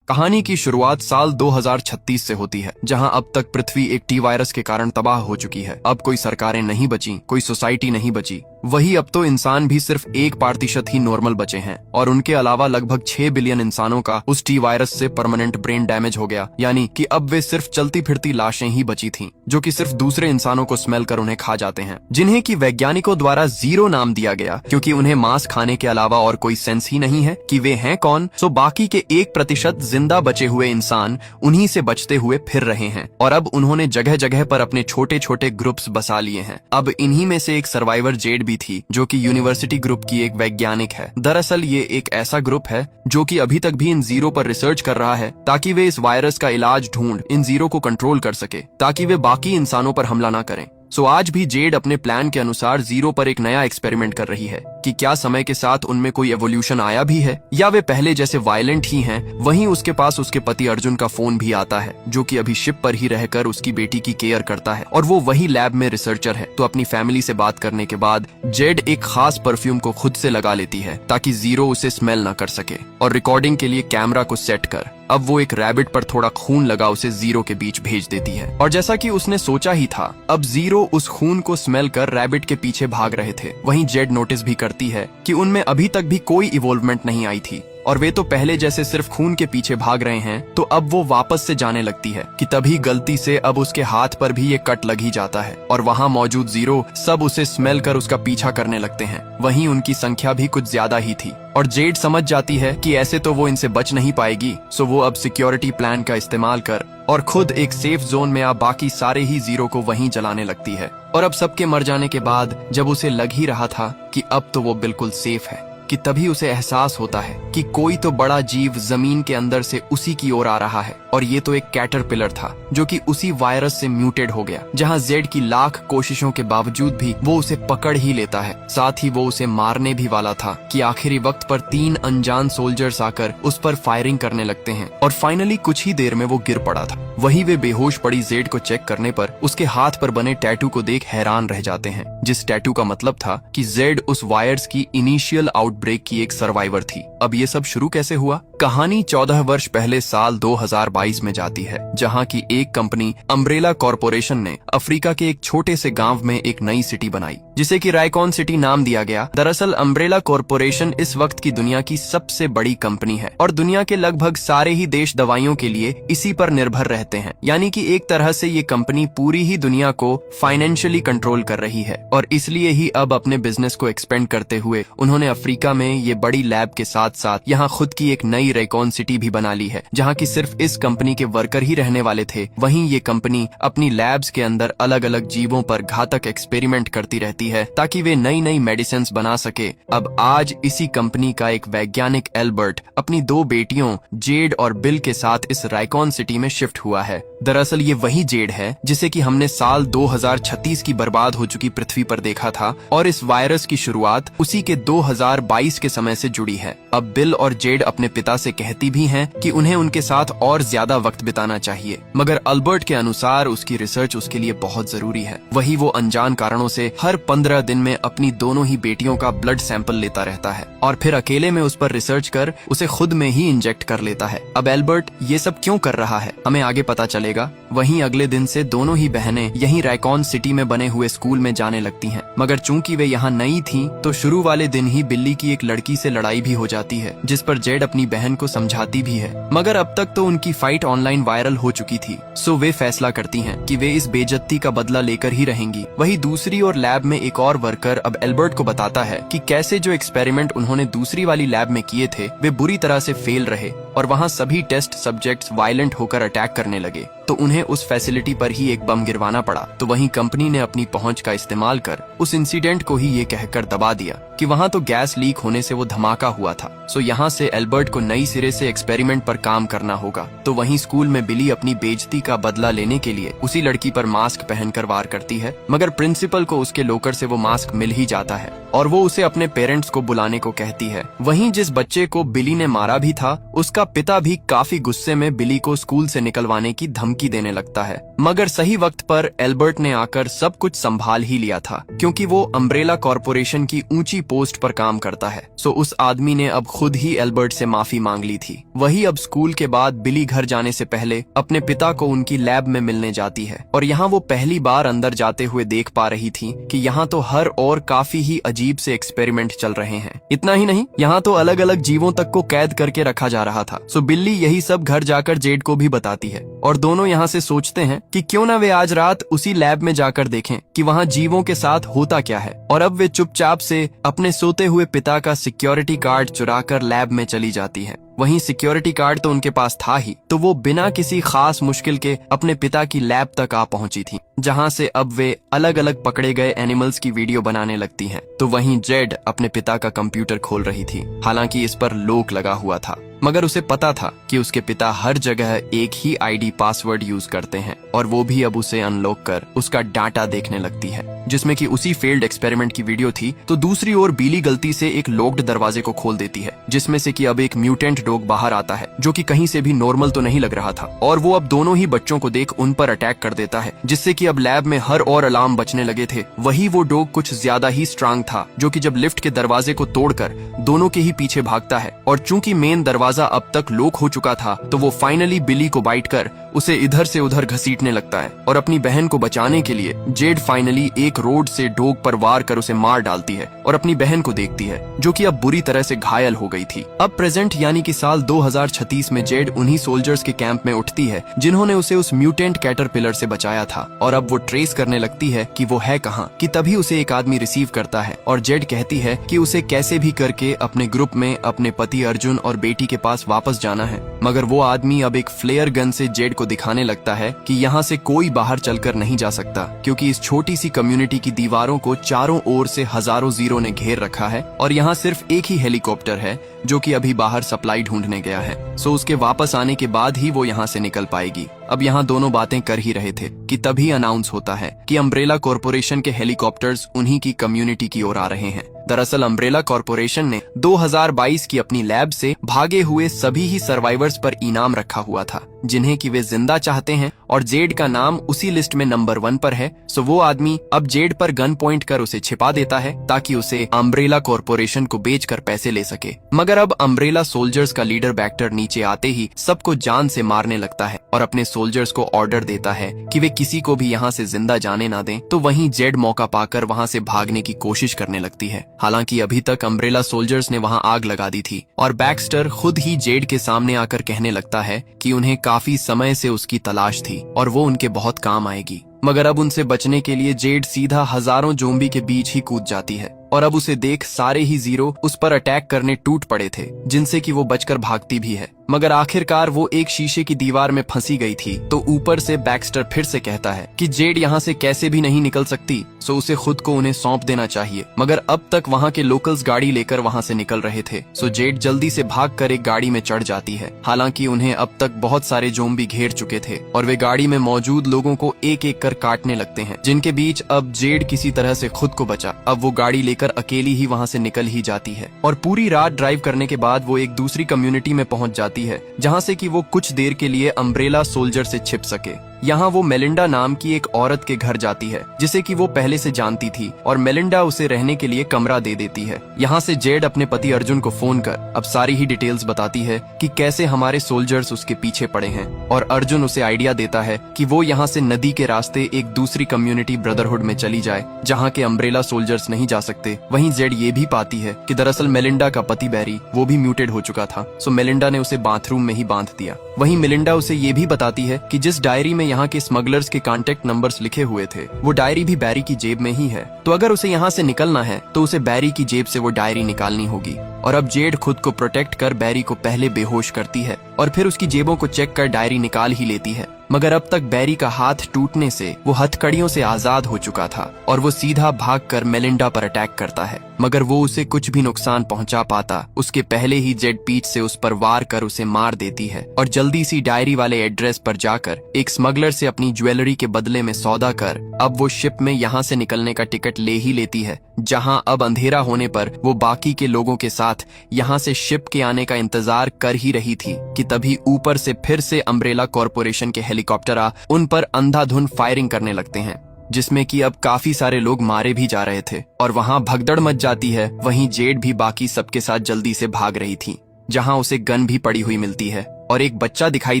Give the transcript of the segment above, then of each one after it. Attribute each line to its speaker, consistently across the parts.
Speaker 1: कहानी की शुरुआत साल 2036 से होती है, जहां अब तक पृथ्वी एक टी वायरस के कारण तबाह हो चुकी है। अब कोई सरकारें नहीं बची, कोई सोसाइटी नहीं बची। वही अब तो इंसान भी सिर्फ 1% ही नॉर्मल बचे हैं और उनके अलावा लगभग 6 बिलियन इंसानों का उस टी वायरस से परमानेंट ब्रेन डैमेज हो गया। यानी कि अब वे सिर्फ चलती फिरती लाशें ही बची थीं, जो कि सिर्फ दूसरे इंसानों को स्मेल कर उन्हें खा जाते हैं, जिन्हें कि वैज्ञानिकों द्वारा जीरो नाम दिया गया, क्योंकि उन्हें मांस खाने के अलावा और कोई सेंस ही नहीं है कि वे हैं कौन। सो बाकी के 1% जिंदा बचे हुए इंसान उन्हीं से बचते हुए फिर रहे हैं और अब उन्होंने जगह जगह पर अपने छोटे छोटे ग्रुप्स बसा लिए हैं। अब इन्हीं में से एक सर्वाइवर जेड भी थी, जो कि यूनिवर्सिटी ग्रुप की एक वैज्ञानिक है। दरअसल ये एक ऐसा ग्रुप है जो कि अभी तक भी इन जीरो पर रिसर्च कर रहा है, ताकि वे इस वायरस का इलाज ढूंढ इन जीरो को कंट्रोल कर सके, ताकि वे बाकी इंसानों पर हमला ना करें। सो आज भी जेड अपने प्लान के अनुसार जीरो पर एक नया एक्सपेरिमेंट कर रही है कि क्या समय के साथ उनमें कोई एवोल्यूशन आया भी है या वे पहले जैसे वायलेंट ही हैं। वहीं उसके पास उसके पति अर्जुन का फोन भी आता है, जो कि अभी शिप पर ही रहकर उसकी बेटी की केयर करता है और वो वही लैब में रिसर्चर है। तो अपनी फैमिली से बात करने के बाद जेड एक खास परफ्यूम को खुद से लगा लेती है, ताकि जीरो उसे स्मेल न कर सके। और रिकॉर्डिंग के लिए कैमरा को सेट कर अब वो एक रैबिट पर थोड़ा खून लगा उसे जीरो के बीच भेज देती है। और जैसा कि उसने सोचा ही था, अब जीरो उस खून को स्मेल कर रैबिट के पीछे भाग रहे थे। वहीं जेड नोटिस भी करती है कि उनमें अभी तक भी कोई इवॉल्वमेंट नहीं आई थी और वे तो पहले जैसे सिर्फ खून के पीछे भाग रहे हैं। तो अब वो वापस से जाने लगती है कि तभी गलती से अब उसके हाथ पर भी ये कट लग ही जाता है और वहाँ मौजूद जीरो सब उसे स्मेल कर उसका पीछा करने लगते हैं। वहीं उनकी संख्या भी कुछ ज्यादा ही थी और जेड समझ जाती है कि ऐसे तो वो इनसे बच नहीं पाएगी। सो वो अब सिक्योरिटी प्लान का इस्तेमाल कर और खुद एक सेफ जोन में आप बाकी सारे ही जीरो को वहीं जलाने लगती है। और अब सबके मर जाने के बाद जब उसे लग ही रहा था कि अब तो वो बिल्कुल सेफ है, कि तभी उसे एहसास होता है कि कोई तो बड़ा जीव जमीन के अंदर से उसी की ओर आ रहा है। और ये तो एक कैटरपिलर था, जो कि उसी वायरस से म्यूटेड हो गया, जहां जेड की लाख कोशिशों के बावजूद भी वो उसे पकड़ ही लेता है। साथ ही वो उसे मारने भी वाला था कि आखिरी वक्त पर 3 अनजान सोल्जर्स आकर उस पर फायरिंग करने लगते हैं और फाइनली कुछ ही देर में वो गिर पड़ा था। वहीं वे बेहोश पड़ी जेड को चेक करने पर उसके हाथ पर बने टैटू को देख हैरान रह जाते हैं, जिस टैटू का मतलब था कि जेड उस वायरस की इनिशियल आउटब्रेक की एक सर्वाइवर थी। अब ये सब शुरू कैसे हुआ? कहानी 14 वर्ष पहले साल 2022 में जाती है, जहां की एक कंपनी अम्ब्रेला कॉरपोरेशन ने अफ्रीका के एक छोटे से गांव में एक नई सिटी बनाई, जिसे कि रायकॉन सिटी नाम दिया गया। दरअसल अम्ब्रेला कॉरपोरेशन इस वक्त की दुनिया की सबसे बड़ी कंपनी है और दुनिया के लगभग सारे ही देश दवाइयों के लिए इसी पर निर्भर रहते हैं। यानी कि एक तरह से ये कंपनी पूरी ही दुनिया को फाइनेंशियली कंट्रोल कर रही है और इसलिए ही अब अपने बिजनेस को एक्सपेंड करते हुए उन्होंने अफ्रीका में ये बड़ी लैब के साथ साथ यहाँ खुद की एक नई रायकॉन सिटी भी बना ली है, जहाँ की सिर्फ इस कंपनी के वर्कर ही रहने वाले थे। वहीं ये कंपनी अपनी लैब्स के अंदर अलग अलग जीवों पर घातक एक्सपेरिमेंट करती रहती है, ताकि वे नई नई मेडिसिन बना सके। अब आज इसी कंपनी का एक वैज्ञानिक एल्बर्ट अपनी 2 बेटियों जेड और बिल के साथ इस रायकॉन सिटी में शिफ्ट हुआ है। दरअसल ये वही जेड है जिसे कि हमने साल 2036 की बर्बाद हो चुकी पृथ्वी पर देखा था और इस वायरस की शुरुआत उसी के 2022 के समय से जुड़ी है। अब बिल और जेड अपने पिता से कहती भी हैं कि उन्हें उनके साथ और ज्यादा वक्त बिताना चाहिए, मगर अल्बर्ट के अनुसार उसकी रिसर्च उसके लिए बहुत जरूरी है। वही वो अनजान कारणों से हर 15 दिन में अपनी दोनों ही बेटियों का ब्लड सैंपल लेता रहता है और फिर अकेले में उस पर रिसर्च कर उसे खुद में ही इंजेक्ट कर लेता है। अब एल्बर्ट ये सब क्यों कर रहा है, हमें आगे पता चलेगा। वहीं अगले दिन से दोनों ही बहनें यहीं रायकॉन सिटी में बने हुए स्कूल में जाने लगती हैं, मगर चूंकि वे यहाँ नई थीं, तो शुरू वाले दिन ही बिल्ली की एक लड़की से लड़ाई भी हो जाती है, जिस पर जेड अपनी बहन को समझाती भी है, मगर अब तक तो उनकी फाइट ऑनलाइन वायरल हो चुकी थी। सो वे फैसला करती हैं कि वे इस बेइज्जती का बदला लेकर ही रहेंगी। वहीं दूसरी ओर लैब में एक और वर्कर अब एल्बर्ट को बताता है कि कैसे जो एक्सपेरिमेंट उन्होंने दूसरी वाली लैब में किए थे वे बुरी तरह से फेल रहे और वहाँ सभी टेस्ट सब्जेक्ट्स वायलेंट होकर अटैक करने लगे, तो उन्हें उस फैसिलिटी पर ही एक बम गिरवाना पड़ा। तो वहीं कंपनी ने अपनी पहुंच का इस्तेमाल कर उस इंसिडेंट को ही ये कहकर दबा दिया कि वहां तो गैस लीक होने से वो धमाका हुआ था। सो यहाँ से एल्बर्ट को नई सिरे से एक्सपेरिमेंट पर काम करना होगा। तो वहीं स्कूल में बिली अपनी बेइज्जती का बदला लेने के लिए उसी लड़की पर मास्क पहनकर वार करती है, मगर प्रिंसिपल को उसके लोकर से वो मास्क मिल ही जाता है और वो उसे अपने पेरेंट्स को बुलाने को कहती है। वहीं जिस बच्चे को बिली ने मारा भी था, उसका पिता भी काफी गुस्से में बिली को स्कूल से निकलवाने की धमकी देने लगता है। मगर सही वक्त पर एल्बर्ट ने आकर सब कुछ संभाल ही लिया था, क्योंकि वो अम्ब्रेला कॉरपोरेशन की ऊंची पोस्ट पर काम करता है। सो उस आदमी ने अब खुद ही एल्बर्ट से माफी मांग ली थी। वही अब स्कूल के बाद बिली घर जाने से पहले अपने पिता को उनकी लैब में मिलने जाती है, और यहाँ वो पहली बार अंदर जाते हुए देख पा रही थी कि यहाँ तो हर और काफी ही अजीब से एक्सपेरिमेंट चल रहे हैं। इतना ही नहीं, यहाँ तो अलग अलग जीवों तक को कैद करके रखा जा रहा था। सो बिल्ली यही सब घर जाकर जेड को भी बताती है, और दोनों यहाँ से सोचते हैं कि क्यों ना वे आज रात उसी लैब में जाकर देखें कि वहाँ जीवों के साथ होता क्या है। और अब वे चुपचाप से अपने सोते हुए पिता का सिक्योरिटी कार्ड चुराकर लैब में चली जाती है। वहीं सिक्योरिटी कार्ड तो उनके पास था ही, तो वो बिना किसी खास मुश्किल के अपने पिता की लैब तक आ पहुंची थी, जहां से अब वे अलग अलग पकड़े गए एनिमल्स की वीडियो बनाने लगती हैं। तो वहीं जेड अपने पिता का कंप्यूटर खोल रही थी। हालांकि इस पर लॉक लगा हुआ था, मगर उसे पता था कि उसके पिता हर जगह एक ही आईडी पासवर्ड यूज करते हैं, और वो भी अब उसे अनलॉक कर उसका डाटा देखने लगती है, जिसमें कि उसी फेल्ड एक्सपेरिमेंट की वीडियो थी। तो दूसरी ओर बिली गलती से एक लॉक्ड दरवाजे को खोल देती है, जिसमें से कि अब एक म्यूटेंट डॉग बाहर आता है, जो कि कहीं से भी नॉर्मल तो नहीं लग रहा था, और वो अब दोनों ही बच्चों को देख उन पर अटैक कर देता है, जिससे कि अब लैब में हर और अलार्म बचने लगे थे। वही वो डॉग कुछ ज्यादा ही स्ट्रांग था, जो कि जब लिफ्ट के दरवाजे को तोड़कर दोनों के ही पीछे भागता है, और चूंकि मेन दरवाजा अब तक लॉक हो चुका था, तो वो फाइनली बिली को बाइट कर उसे इधर से उधर घसीटने लगता है। और अपनी बहन को बचाने के लिए जेड फाइनली एक रोड से डॉग पर वार कर उसे मार डालती है, और अपनी बहन को देखती है, जो कि अब बुरी तरह से घायल हो गई थी। अब प्रेजेंट यानी कि साल 2036 में जेड उन्हीं सोल्जर्स के कैंप में उठती है, जिन्होंने उसे उस म्यूटेंट कैटरपिलर से बचाया था, और अब वो ट्रेस करने लगती है कि वो है कहाँ। कि तभी उसे एक आदमी रिसीव करता है, और जेड कहती है कि उसे कैसे भी करके अपने ग्रुप में अपने पति अर्जुन और बेटी के पास वापस जाना है। मगर वो आदमी अब एक फ्लेयर गन से जेड को दिखाने लगता है कि यहाँ से कोई बाहर चलकर नहीं जा सकता, क्योंकि इस छोटी सी कम्युनिटी की दीवारों को चारों ओर से हजारों जीरो ने घेर रखा है, और यहाँ सिर्फ एक ही हेलीकॉप्टर है जो कि अभी बाहर सप्लाई ढूंढने गया है। सो उसके वापस आने के बाद ही वो यहाँ से निकल पाएगी। अब यहाँ दोनों बातें कर ही रहे थे कि तभी अनाउंस होता है कि अम्ब्रेला कॉरपोरेशन के हेलीकॉप्टर्स उन्हीं की कम्युनिटी की ओर आ रहे हैं। दरअसल अम्ब्रेला कॉरपोरेशन ने 2022 की अपनी लैब से भागे हुए सभी ही सर्वाइवर्स पर इनाम रखा हुआ था, जिन्हें कि वे जिंदा चाहते हैं, और जेड का नाम उसी लिस्ट में नंबर 1 पर है। सो वो आदमी अब जेड पर गन पॉइंट कर उसे छिपा देता है, ताकि उसे अम्ब्रेला कॉरपोरेशन को बेचकर पैसे ले सके। मगर अब अम्ब्रेला सोल्जर्स का लीडर बैक्टर नीचे आते ही सबको जान से मारने लगता है, और अपने सोल्जर्स को ऑर्डर देता है कि वे किसी को भी यहाँ से जिंदा जाने ना दें। तो वहीं जेड मौका पाकर वहाँ से भागने की कोशिश करने लगती है। हालांकि अभी तक अम्ब्रेला सोल्जर्स ने वहाँ आग लगा दी थी, और बैक्स्टर खुद ही जेड के सामने आकर कहने लगता है कि उन्हें काफी समय से उसकी तलाश थी, और वो उनके बहुत काम आएगी। मगर अब उनसे बचने के लिए जेड सीधा हजारों जोम्बी के बीच ही कूद जाती है, और अब उसे देख सारे ही जीरो उस पर अटैक करने टूट पड़े थे, जिनसे कि वो बचकर भागती भी है। मगर आखिरकार वो एक शीशे की दीवार में फंसी गई थी। तो ऊपर से बैक्स्टर फिर से कहता है कि जेड यहाँ से कैसे भी नहीं निकल सकती, सो उसे खुद को उन्हें सौंप देना चाहिए। मगर अब तक वहाँ के लोकल्स गाड़ी लेकर वहाँ से निकल रहे थे, सो जेड जल्दी से भागकर एक गाड़ी में चढ़ जाती है। हालांकि उन्हें अब तक बहुत सारे जोम्बी घेर चुके थे, और वे गाड़ी में मौजूद लोगों को एक एक कर काटने लगते हैं, जिनके बीच अब जेड किसी तरह से खुद को बचा। अब वो गाड़ी लेकर अकेली ही वहाँ से निकल ही जाती है, और पूरी रात ड्राइव करने के बाद वो एक दूसरी कम्युनिटी में पहुँच जाती है, जहाँ से कि वो कुछ देर के लिए अम्ब्रेला सोल्जर से छिप सके। यहाँ वो मेलिंडा नाम की एक औरत के घर जाती है, जिसे कि वो पहले से जानती थी, और मेलिंडा उसे रहने के लिए कमरा दे देती है। यहाँ से जेड अपने पति अर्जुन को फोन कर अब सारी ही डिटेल्स बताती है कि कैसे हमारे सोल्जर्स उसके पीछे पड़े हैं, और अर्जुन उसे आइडिया देता है कि वो यहाँ से नदी के रास्ते एक दूसरी कम्युनिटी ब्रदरहुड में चली जाए, जहाँ के अम्ब्रेला सोल्जर्स नहीं जा सकते। वहीं जेड ये भी पाती है कि दरअसल मेलिंडा का पति बैरी वो भी म्यूटेड हो चुका था, सो मेलिंडा ने उसे बाथरूम में ही बांध दिया। वहीं मेलिंडा उसे ये भी बताती है कि जिस डायरी में यहाँ के स्मगलर्स के कांटेक्ट नंबर्स लिखे हुए थे, वो डायरी भी बैरी की जेब में ही है। तो अगर उसे यहाँ से निकलना है तो उसे बैरी की जेब से वो डायरी निकालनी होगी। और अब जेड खुद को प्रोटेक्ट कर बैरी को पहले बेहोश करती है और फिर उसकी जेबों को चेक कर डायरी निकाल ही लेती है। मगर अब तक बैरी का हाथ टूटने से वो हथकड़ियों से आजाद हो चुका था और वो सीधा भागकर मेलिंडा पर अटैक करता है, मगर वो उसे कुछ भी नुकसान पहुंचा पाता उसके पहले ही जेड पीठ से उस पर वार कर उसे मार देती है और जल्दी सी डायरी वाले एड्रेस पर जाकर एक स्मगलर से अपनी ज्वेलरी के बदले में सौदा कर अब वो शिप में यहाँ से निकलने का टिकट ले ही लेती है, जहाँ अब अंधेरा होने पर वो बाकी के लोगों के साथ यहाँ से शिप के आने का इंतजार कर ही रही थी कि तभी ऊपर से फिर से अम्ब्रेला कॉरपोरेशन के हेलीकॉप्टर उन पर अंधाधुंध फायरिंग करने लगते हैं, जिसमें कि अब काफी सारे लोग मारे भी जा रहे थे और वहां भगदड़ मच जाती है। वहीं जेड भी बाकी सबके साथ जल्दी से भाग रही थी, जहां उसे गन भी पड़ी हुई मिलती है और एक बच्चा दिखाई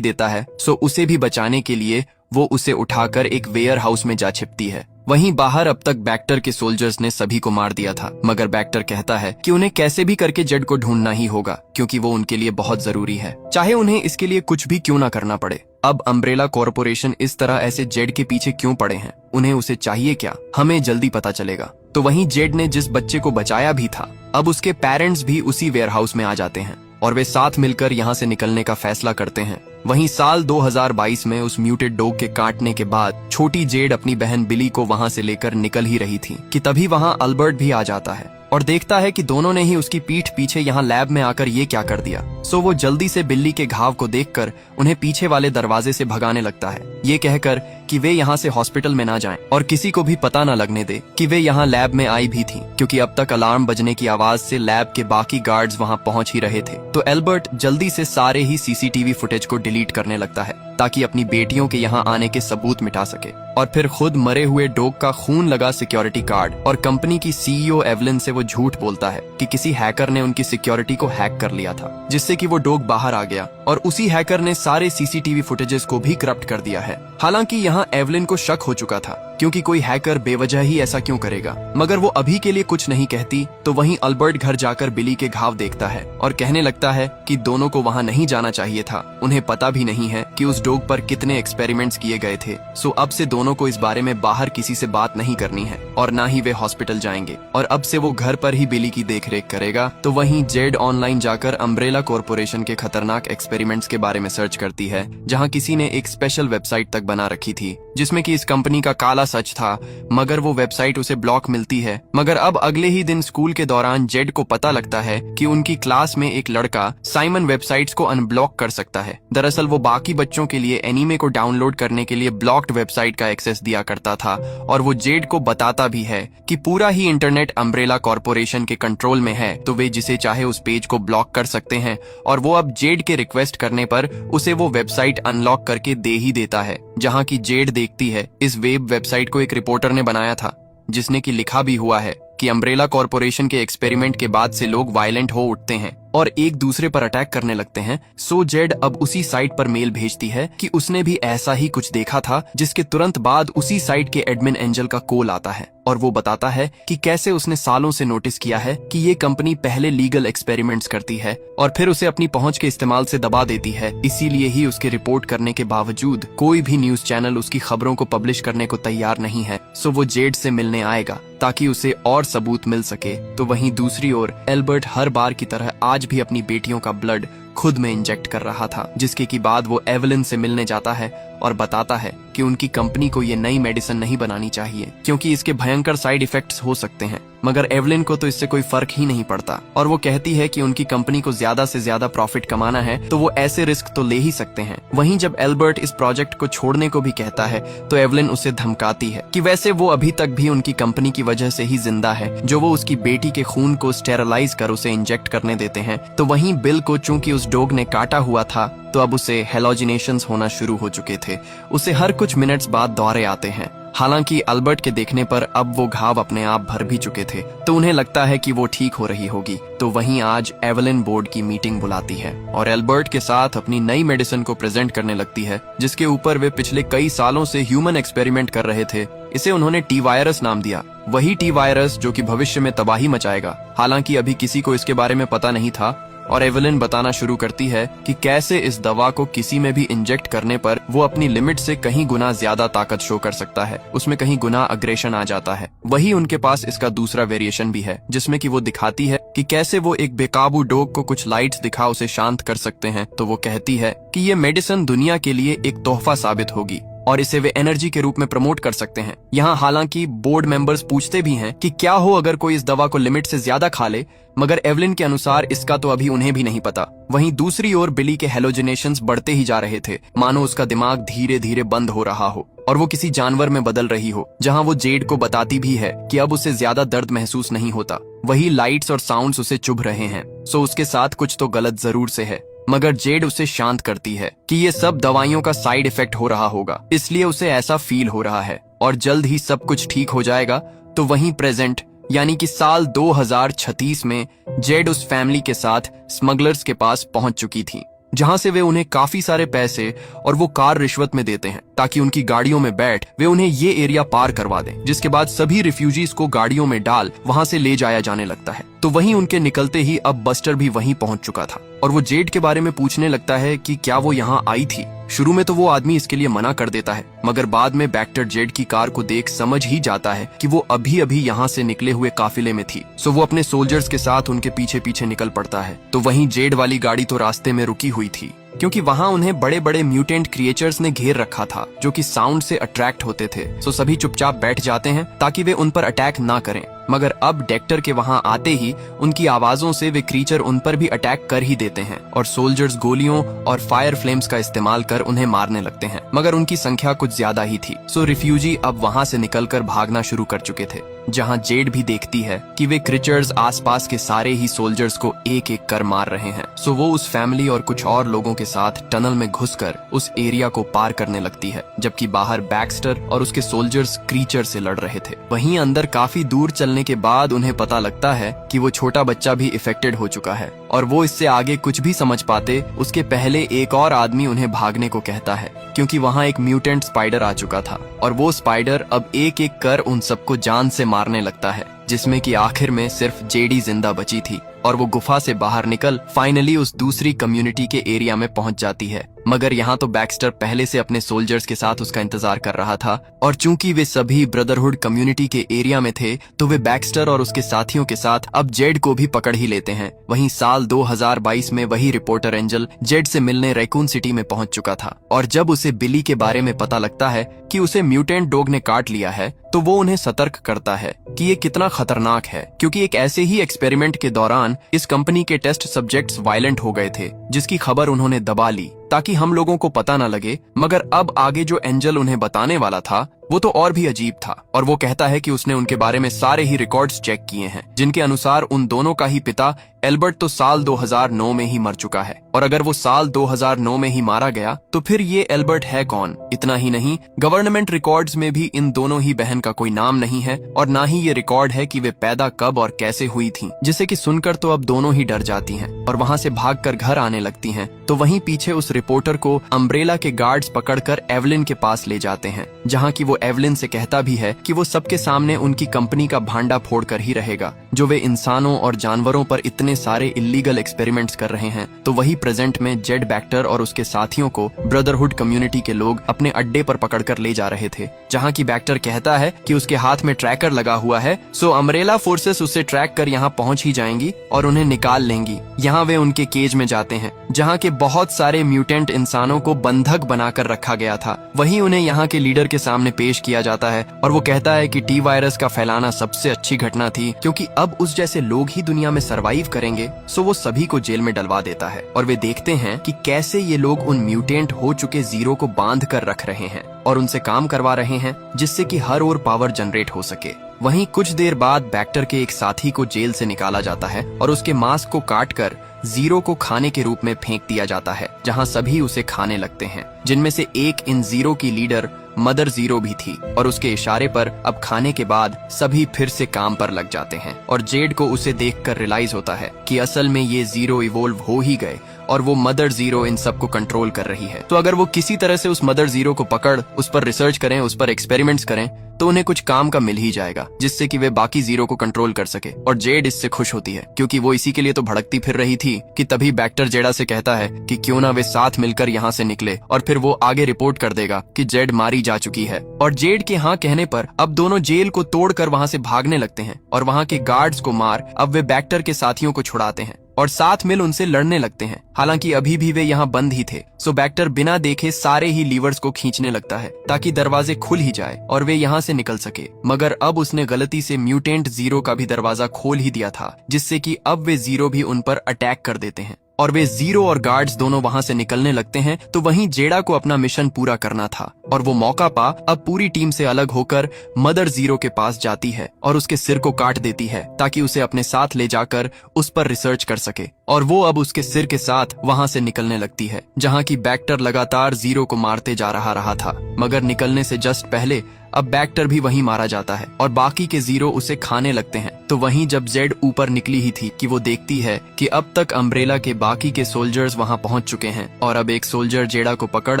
Speaker 1: देता है, सो उसे भी बचाने के लिए वो उसे उठाकर एक वेयर हाउस में जा छिपती है। वहीं बाहर अब तक बैक्टर के सोल्जर्स ने सभी को मार दिया था, मगर बैक्टर कहता है कि उन्हें कैसे भी करके जेड को ढूंढना ही होगा क्योंकि वो उनके लिए बहुत जरूरी है, चाहे उन्हें इसके लिए कुछ भी क्यों ना करना पड़े। अब अम्ब्रेला कॉरपोरेशन इस तरह ऐसे जेड के पीछे क्यों पड़े हैं, उन्हें उसे चाहिए क्या, हमें जल्दी पता चलेगा। तो वहीं जेड ने जिस बच्चे को बचाया भी था, अब उसके पेरेंट्स भी उसी वेयरहाउस में आ जाते हैं और वे साथ मिलकर यहाँ से निकलने का फैसला करते हैं। वहीं साल 2022 में उस म्यूटेड डॉग के काटने के बाद छोटी जेड अपनी बहन बिली को वहां से लेकर निकल ही रही थी कि तभी वहां अल्बर्ट भी आ जाता है और देखता है कि दोनों ने ही उसकी पीठ पीछे यहाँ लैब में आकर ये क्या कर दिया। सो वो जल्दी से बिल्ली के घाव को देखकर उन्हें पीछे वाले दरवाजे से भगाने लगता है, ये कहकर कि वे यहाँ से हॉस्पिटल में ना जाएं और किसी को भी पता न लगने दे कि वे यहाँ लैब में आई भी थी, क्योंकि अब तक अलार्म बजने की आवाज से लैब के बाकी गार्ड्स वहाँ पहुंच ही रहे थे। तो एल्बर्ट जल्दी से सारे ही सीसीटीवी फुटेज को डिलीट करने लगता है ताकि अपनी बेटियों के यहाँ आने के सबूत मिटा सके और फिर खुद मरे हुए डॉग का खून लगा सिक्योरिटी कार्ड और कंपनी की सीईओ एवलिन से वो झूठ बोलता है कि किसी हैकर ने उनकी सिक्योरिटी को हैक कर लिया था, जिससे कि वो डॉग बाहर आ गया और उसी हैकर ने सारे सीसीटीवी फुटेजेस को भी करप्ट कर दिया है। हालांकि यहाँ एवलिन को शक हो चुका था क्योंकि कोई हैकर बेवजह ही ऐसा क्यों करेगा, मगर वो अभी के लिए कुछ नहीं कहती। तो वहीं अल्बर्ट घर जाकर बिली के घाव देखता है और कहने लगता है कि दोनों को वहाँ नहीं जाना चाहिए था, उन्हें पता भी नहीं है कि उस डॉग पर कितने एक्सपेरिमेंट्स किए गए थे। सो अब से दोनों को इस बारे में बाहर किसी से बात नहीं करनी है और ना ही वे हॉस्पिटल जाएंगे और अब से वो घर पर ही बिली की देखरेख करेगा। तो वहीं जेड ऑनलाइन जाकर अम्ब्रेला कॉरपोरेशन के खतरनाक एक्सपेरिमेंट्स के बारे में सर्च करती है, जहाँ किसी ने एक स्पेशल वेबसाइट तक बना रखी थी जिसमें कि इस कंपनी का काला सच था, मगर वो वेबसाइट उसे ब्लॉक मिलती है। मगर अब अगले ही दिन स्कूल के दौरान जेड को पता लगता है कि उनकी क्लास में एक लड़का साइमन वेबसाइट्स को अनब्लॉक कर सकता है। दरअसल वो बाकी बच्चों के लिए एनीमे को डाउनलोड करने के लिए ब्लॉक्ड वेबसाइट का एक्सेस दिया करता था और वो जेड को बताता भी है कि पूरा ही इंटरनेट अम्ब्रेला कॉरपोरेशन के कंट्रोल में है, तो वे जिसे चाहे उस पेज को ब्लॉक कर सकते हैं। और वो अब जेड के रिक्वेस्ट करने पर उसे वो वेबसाइट अनलॉक करके दे ही देता है, जहाँ की जेड देखती है इस वेब वेबसाइट को एक रिपोर्टर ने बनाया था, जिसने की लिखा भी हुआ है कि अम्ब्रेला कॉरपोरेशन के एक्सपेरिमेंट के बाद से लोग वायलेंट हो उठते हैं और एक दूसरे पर अटैक करने लगते हैं। सो जेड अब उसी साइट पर मेल भेजती है कि उसने भी ऐसा ही कुछ देखा था, जिसके तुरंत बाद उसी साइट के एडमिन एंजल का कॉल आता है और वो बताता है कि कैसे उसने सालों से नोटिस किया है कि ये कंपनी पहले लीगल एक्सपेरिमेंट्स करती है और फिर उसे अपनी पहुंच के इस्तेमाल से दबा देती है। इसीलिए ही उसके रिपोर्ट करने के बावजूद कोई भी न्यूज चैनल उसकी खबरों को पब्लिश करने को तैयार नहीं है। सो वो जेड से मिलने आएगा ताकि उसे और सबूत मिल सके। तो वहीं दूसरी ओर एल्बर्ट हर बार की तरह आज भी अपनी बेटियों का ब्लड खुद में इंजेक्ट कर रहा था, जिसके की बाद वो एवलिन से मिलने जाता है और बताता है कि उनकी कंपनी को ये नई मेडिसिन नहीं बनानी चाहिए क्योंकि इसके भयंकर साइड इफेक्ट्स हो सकते हैं। मगर एवलिन को तो इससे कोई फर्क ही नहीं पड़ता और वो कहती है कि उनकी कंपनी को ज्यादा से ज्यादा प्रॉफिट कमाना है तो वो ऐसे रिस्क तो ले ही सकते हैं। वहीं जब एल्बर्ट इस प्रोजेक्ट को छोड़ने को भी कहता है तो एवलिन उसे धमकाती है कि वैसे वो अभी तक भी उनकी कंपनी की वजह से ही जिंदा है, जो वो उसकी बेटी के खून को स्टेरलाइज कर उसे इंजेक्ट करने देते हैं। तो वहीं बिल को चूंकि उस डॉग ने काटा हुआ था तो अब उसे हेलोजिनेशंस होना शुरू हो चुके थे, उसे हर कुछ मिनट्स बाद दौरे आते हैं। हालांकि अल्बर्ट के देखने पर अब वो घाव अपने आप भर भी चुके थे, तो उन्हें लगता है कि वो ठीक हो रही होगी। तो वहीं आज एवलिन बोर्ड की मीटिंग बुलाती है और एल्बर्ट के साथ अपनी नई मेडिसिन को प्रेजेंट करने लगती है, जिसके ऊपर वे पिछले कई सालों से ह्यूमन एक्सपेरिमेंट कर रहे थे। इसे उन्होंने टी वायरस नाम दिया, वही टी वायरस जो कि भविष्य में तबाही मचाएगा। हालांकि अभी किसी को इसके बारे में पता नहीं था और एवेलिन बताना शुरू करती है कि कैसे इस दवा को किसी में भी इंजेक्ट करने पर वो अपनी लिमिट से कहीं गुना ज्यादा ताकत शो कर सकता है, उसमें कहीं गुना अग्रेशन आ जाता है। वही उनके पास इसका दूसरा वेरिएशन भी है जिसमें कि वो दिखाती है कि कैसे वो एक बेकाबू डॉग को कुछ लाइट्स दिखा उसे शांत कर सकते हैं। तो वो कहती है कि ये मेडिसिन दुनिया के लिए एक तोहफा साबित होगी और इसे वे एनर्जी के रूप में प्रमोट कर सकते हैं। यहाँ हालांकि बोर्ड मेंबर्स पूछते भी हैं कि क्या हो अगर कोई इस दवा को लिमिट से ज्यादा खा ले, मगर एवलिन के अनुसार इसका तो अभी उन्हें भी नहीं पता। वहीं दूसरी ओर बिली के हेलोजिनेशंस बढ़ते ही जा रहे थे, मानो उसका दिमाग धीरे धीरे बंद हो रहा हो और वो किसी जानवर में बदल रही हो, जहाँ वो जेड को बताती भी है कि अब उसे ज्यादा दर्द महसूस नहीं होता। वही लाइट्स और साउंड्स उसे चुभ रहे हैं, सो उसके साथ कुछ तो गलत जरूर से है। मगर जेड उसे शांत करती है कि ये सब दवाइयों का साइड इफेक्ट हो रहा होगा, इसलिए उसे ऐसा फील हो रहा है और जल्द ही सब कुछ ठीक हो जाएगा। तो वहीं प्रेजेंट यानी कि साल 2036 में जेड उस फैमिली के साथ स्मगलर्स के पास पहुंच चुकी थी, जहां से वे उन्हें काफी सारे पैसे और वो कार रिश्वत में देते हैं ताकि उनकी गाड़ियों में बैठ वे उन्हें ये एरिया पार करवा दें, जिसके बाद सभी रिफ्यूजीज को गाड़ियों में डाल वहां से ले जाया जाने लगता है। तो वहीं उनके निकलते ही अब बस्टर भी वहीं पहुंच चुका था और वो जेड के बारे में पूछने लगता है कि क्या वो यहाँ आई थी। शुरू में तो वो आदमी इसके लिए मना कर देता है, मगर बाद में बैक्टर जेड की कार को देख समझ ही जाता है कि वो अभी अभी यहाँ से निकले हुए काफिले में थी। सो वो अपने सोल्जर्स के साथ उनके पीछे पीछे निकल पड़ता है। तो वहीं जेड वाली गाड़ी तो रास्ते में रुकी हुई थी क्योंकि वहाँ उन्हें बड़े बड़े म्यूटेंट क्रिएचर्स ने घेर रखा था जो कि साउंड से अट्रैक्ट होते थे। सो सभी चुपचाप बैठ जाते हैं ताकि वे उन पर अटैक ना करें, मगर अब डेक्टर के वहां आते ही उनकी आवाजों से वे क्रीचर उन पर भी अटैक कर ही देते हैं और सोल्जर्स गोलियों और फायर फ्लेम्स का इस्तेमाल कर उन्हें मारने लगते हैं, मगर उनकी संख्या कुछ ज्यादा ही थी। सो रिफ्यूजी अब वहां से निकलकर भागना शुरू कर चुके थे, जहां जेड भी देखती है कि वे क्रीचर्स आसपास के सारे ही सोल्जर्स को एक एक कर मार रहे हैं। सो वो उस फैमिली और कुछ और लोगों के साथ टनल में घुसकर उस एरिया को पार करने लगती है, जबकि बाहर बैक्स्टर और उसके सोल्जर्स क्रीचर से लड़ रहे थे। वहीं अंदर काफी दूर चलने के बाद उन्हें पता लगता है कि वो छोटा बच्चा भी इफेक्टेड हो चुका है और वो इससे आगे कुछ भी समझ पाते उसके पहले एक और आदमी उन्हें भागने को कहता है, क्योंकि वहाँ एक म्यूटेंट स्पाइडर आ चुका था और वो स्पाइडर अब एक एक कर उन सबको जान से मारने लगता है, जिसमें कि आखिर में सिर्फ जेडी जिंदा बची थी और वो गुफा से बाहर निकल फाइनली उस दूसरी कम्युनिटी के एरिया में पहुंच जाती है। मगर यहाँ तो बैक्स्टर पहले से अपने सोल्जर्स के साथ उसका इंतजार कर रहा था और चूंकि वे सभी ब्रदरहुड कम्युनिटी के एरिया में थे तो वे बैक्स्टर और उसके साथियों के साथ अब जेड को भी पकड़ ही लेते हैं। वहीं साल 2022 में वही रिपोर्टर एंजल जेड से मिलने रैकून सिटी में पहुंच चुका था और जब उसे बिली के बारे में पता लगता है कि उसे म्यूटेंट डॉग ने काट लिया है तो वो उन्हें सतर्क करता है कि ये कितना खतरनाक है, क्योंकि एक ऐसे ही एक्सपेरिमेंट के दौरान इस कंपनी के टेस्ट सब्जेक्ट्स वायलेंट हो गए थे, जिसकी खबर उन्होंने दबा ली ताकि हम लोगों को पता न लगे। मगर अब आगे जो एंजल उन्हें बताने वाला था वो तो और भी अजीब था और वो कहता है कि उसने उनके बारे में सारे ही रिकॉर्ड्स चेक किए हैं, जिनके अनुसार उन दोनों का ही पिता एल्बर्ट तो साल 2009 में ही मर चुका है और अगर वो साल 2009 में ही मारा गया तो फिर ये एल्बर्ट है कौन। इतना ही नहीं, गवर्नमेंट रिकॉर्ड्स में भी इन दोनों ही बहन का कोई नाम नहीं है और ना ही ये रिकॉर्ड है कि वे पैदा कब और कैसे हुई थीं, जिसे कि सुनकर तो अब दोनों ही डर जाती हैं और वहाँ से भागकर घर आने लगती हैं। तो वहीं पीछे उस रिपोर्टर को अम्ब्रेला के गार्ड्स पकड़कर एवलिन के पास ले जाते हैं, जहाँ की वो एवलिन से कहता भी है कि वो सबके सामने उनकी कंपनी का भांडा फोड़ कर ही रहेगा, जो वे इंसानों और जानवरों पर इतने सारे इलीगल एक्सपेरिमेंट्स कर रहे हैं। तो वही प्रेजेंट में जेड बैक्टर और उसके साथियों को ब्रदरहुड कम्युनिटी के लोग अपने अड्डे पर पकड़कर ले जा रहे थे, जहाँ की बैक्टर कहता है कि उसके हाथ में ट्रैकर लगा हुआ है, सो अम्ब्रेला फोर्सेस उसे ट्रैक कर यहाँ पहुँच ही जाएंगी और उन्हें निकाल लेंगी। यहाँ वे उनके केज में जाते हैं जहाँ के बहुत सारे म्यूटेंट इंसानों को बंधक बनाकर रखा गया था। वहीं उन्हें यहाँ के लीडर के सामने पेश किया जाता है और वो कहता है कि टी वायरस का फैलाना सबसे अच्छी घटना थी, क्योंकि अब उस जैसे लोग ही दुनिया में सरवाइव करेंगे। सो वो सभी को जेल में डलवा देता है और वे देखते हैं कि कैसे ये लोग उन म्यूटेंट हो चुके जीरो को बांध कर रख रहे हैं और उनसे काम करवा रहे हैं, जिससे कि हर ओर पावर जनरेट हो सके। वहीं कुछ देर बाद बैक्टर के एक साथी को जेल से निकाला जाता है और उसके मांस को काटकर जीरो को खाने के रूप में फेंक दिया जाता है, जहां सभी उसे खाने लगते हैं, जिनमें से एक इन जीरो की लीडर मदर जीरो भी थी और उसके इशारे पर अब खाने के बाद सभी फिर से काम पर लग जाते हैं और जेड को उसे देखकर रियलाइज होता है कि असल में ये जीरो इवोल्व हो ही गए और वो मदर जीरो इन सबको कंट्रोल कर रही है। तो अगर वो किसी तरह से उस मदर जीरो को पकड़ उस पर रिसर्च करें, उस पर एक्सपेरिमेंट्स करें, तो उन्हें कुछ काम का मिल ही जाएगा जिससे कि वे बाकी जीरो को कंट्रोल कर सके। और जेड इससे खुश होती है क्योंकि वो इसी के लिए तो भड़कती फिर रही थी कि तभी बैक्टर जेडा से कहता है कि क्यों ना वे साथ मिलकर यहाँ से निकले, और फिर वो आगे रिपोर्ट कर देगा कि जेड मारी जा चुकी है। और जेड के हाँ कहने पर अब दोनों जेल को तोड़कर वहाँ से भागने लगते हैं और वहाँ के गार्ड्स को मार अब वे बैक्टर के साथियों को छुड़ाते हैं और साथ मिल उनसे लड़ने लगते हैं। हालांकि अभी भी वे यहाँ बंद ही थे। सो बैक्टर बिना देखे सारे ही लीवर्स को खींचने लगता है ताकि दरवाजे खुल ही जाए और वे यहाँ से निकल सके। मगर अब उसने गलती से म्यूटेंट जीरो का भी दरवाजा खोल ही दिया था, जिससे कि अब वे जीरो भी उन पर अटैक कर देते हैं और वे जीरो और गार्ड्स दोनों वहां से निकलने लगते हैं। तो वहीं जेडा को अपना मिशन पूरा करना था और वो मौका पा अब पूरी टीम से अलग होकर मदर जीरो के पास जाती है और उसके सिर को काट देती है ताकि उसे अपने साथ ले जाकर उस पर रिसर्च कर सके। और वो अब उसके सिर के साथ वहां से निकलने लगती है, जहां की बैक्टर लगातार जीरो को मारते जा रहा था। मगर निकलने से जस्ट पहले अब बैक्टर भी वहीं मारा जाता है और बाकी के जीरो उसे खाने लगते हैं। तो वहीं जब जेड ऊपर निकली ही थी कि वो देखती है कि अब तक अम्ब्रेला के बाकी के सोल्जर्स वहां पहुंच चुके हैं और अब एक सोल्जर जेडा को पकड़